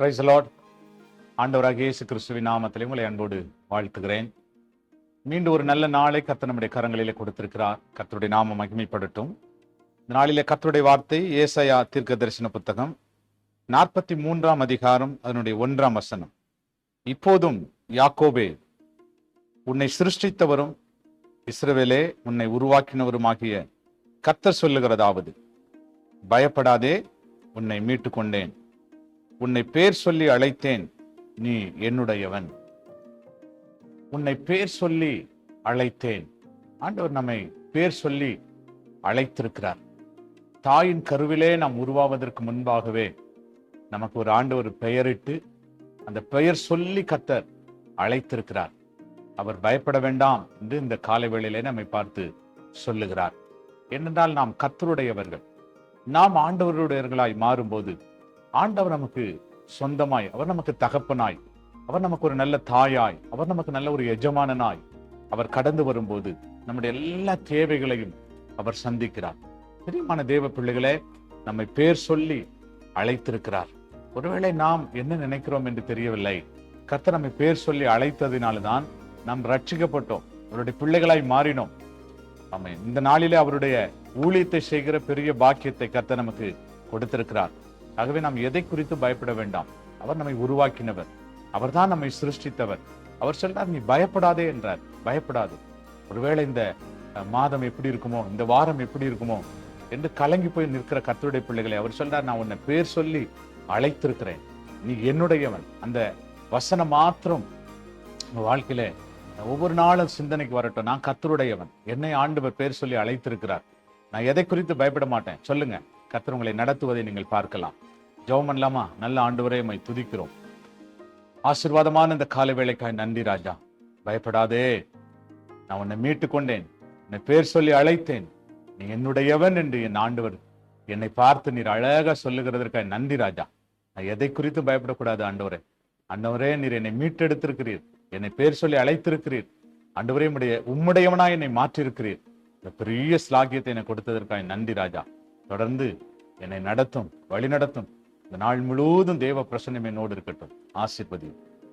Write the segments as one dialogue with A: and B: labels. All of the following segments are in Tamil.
A: Price the Lord. ஆண்டவராகிய இயேசு கிறிஸ்துவின் நாமத்திலே உங்களை அன்போடு வாழ்த்துகிறேன். மீண்டும் ஒரு நல்ல நாளை கர்த்தர் நம்முடைய கரங்களிலே கொடுத்திருக்கிறார். கர்த்தருடைய நாமம் மகிமைப்படட்டும். இந்த நாளிலே கர்த்தருடைய வார்த்தை ஏசாயா தீர்க்கதரிசன புத்தகம் 43ஆம் அதிகாரம் அதனுடைய 1ஆம் வசனம். இப்போதும் யாக்கோபே, உன்னை சிருஷ்டித்தவரும் இஸ்ரவேலே உன்னை உருவாக்கினவருமாகிய கர்த்தர் சொல்லுகிறதாவது, பயப்படாதே, உன்னை மீட்டு கொண்டேன், உன்னை பேர் சொல்லி அழைத்தேன், நீ என்னுடையவன். உன்னை பேர் சொல்லி அழைத்தேன். ஆண்டவர் நம்மை பேர் சொல்லி அழைத்திருக்கிறார். தாயின் கருவிலே நாம் உருவாவதற்கு முன்பாகவே நமக்கு ஒரு ஆண்டவர் பெயரிட்டு அந்த பெயர் சொல்லி கர்த்தர் அழைத்திருக்கிறார். அவர் பயப்பட வேண்டாம் என்று இந்த காலை வேளையிலே நம்மை பார்த்து சொல்லுகிறார். ஏனென்றால் நாம் கர்த்தருடையவர்கள். நாம் ஆண்டவருடையவர்களாய் மாறும்போது ஆண்டவர் நமக்கு சொந்தமாய், அவர் நமக்கு தகப்பனாய், அவர் நமக்கு ஒரு நல்ல தாயாய், அவர் நமக்கு நல்ல ஒரு எஜமானனாய் அவர் கடந்து வரும்போது நம்முடைய எல்லா தேவைகளையும் அவர் சந்திக்கிறார். பிரியமான தேவ பிள்ளைகளே, நம்மை பேர் சொல்லி அழைத்திருக்கிறார். ஒருவேளை நாம் என்ன நினைக்கிறோம் என்று தெரியவில்லை. கர்த்தர் நம்மை பேர் சொல்லி அழைத்ததினால்தான் நாம் ரட்சிக்கப்பட்டோம், அவருடைய பிள்ளைகளாய் மாறினோம். நம்ம இந்த நாளிலே அவருடைய ஊழியத்தை செய்கிற பெரிய பாக்கியத்தை கர்த்தர் நமக்கு கொடுத்திருக்கிறார். ஆகவே நாம் எதை குறித்து பயப்பட வேண்டாம். அவர் நம்மை உருவாக்கினவர், அவர் தான் நம்மை சிருஷ்டித்தவர். அவர் சொல்றார், நீ பயப்படாதே என்றார். பயப்படாது. ஒருவேளை இந்த மாதம் எப்படி இருக்குமோ, இந்த வாரம் எப்படி இருக்குமோ என்று கலங்கி போய் நிற்கிற கர்த்தருடைய பிள்ளைகளை அவர் சொல்றார், நான் உன்னை பேர் சொல்லி அழைத்திருக்கிறேன், நீ என்னுடையவன். அந்த வசனம் மாத்திரம் வாழ்க்கையில ஒவ்வொரு நாளும் சிந்தனைக்கு வரட்டும். நான் கர்த்தருடையவன், என்னை ஆண்டவர் பேர் சொல்லி அழைத்திருக்கிறார், நான் எதை குறித்து பயப்பட மாட்டேன். சொல்லுங்க, கர்த்தர் உங்களை நடத்துவதை நீங்கள் பார்க்கலாம். ஜெபம் பண்ணலாமா? நல்ல ஆண்டவரே, உம்மை துதிக்கிறோம். ஆசீர்வாதமான இந்த காலை வேளைக்காய் நன்றி ராஜா. பயப்படாதே, நான் உன்னை மீட்டு கொண்டேன், உன்னை பேர் சொல்லி அழைத்தேன், நீ என்னுடையவன் என்று என் ஆண்டவர் என்னை பார்த்து நீர் அழகா சொல்லுகிறதற்காக நன்றி ராஜா. நான் எதை குறித்து பயப்படக்கூடாது ஆண்டவரே. ஆண்டவரே, நீர் என்னை மீட்டெடுத்திருக்கிறீர், என்னை பேர் சொல்லி அழைத்திருக்கிறீர். ஆண்டவரே, உம்முடையவனாய் என்னை மாற்றிருக்கிறீர். இந்த பெரிய ஸ்லாகியத்தை என்னை கொடுத்ததற்காக நன்றி ராஜா. தொடர்ந்து என்னை நடத்தும், வழி நடத்தும். இந்த நாள் முழுவதும் தேவ பிரசன்னம் என்னோடு இருக்கட்டும். ஆசீர்வதி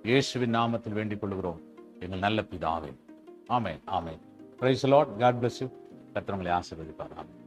A: இயேசுவின் நாமத்தில் வேண்டிக் கொள்கிறோம் எங்கள் நல்ல பிதாவே. Amen, amen. Praise the Lord. God bless you. கர்த்தர் உங்களை ஆசீர்வதிப்பார். ஆமென்.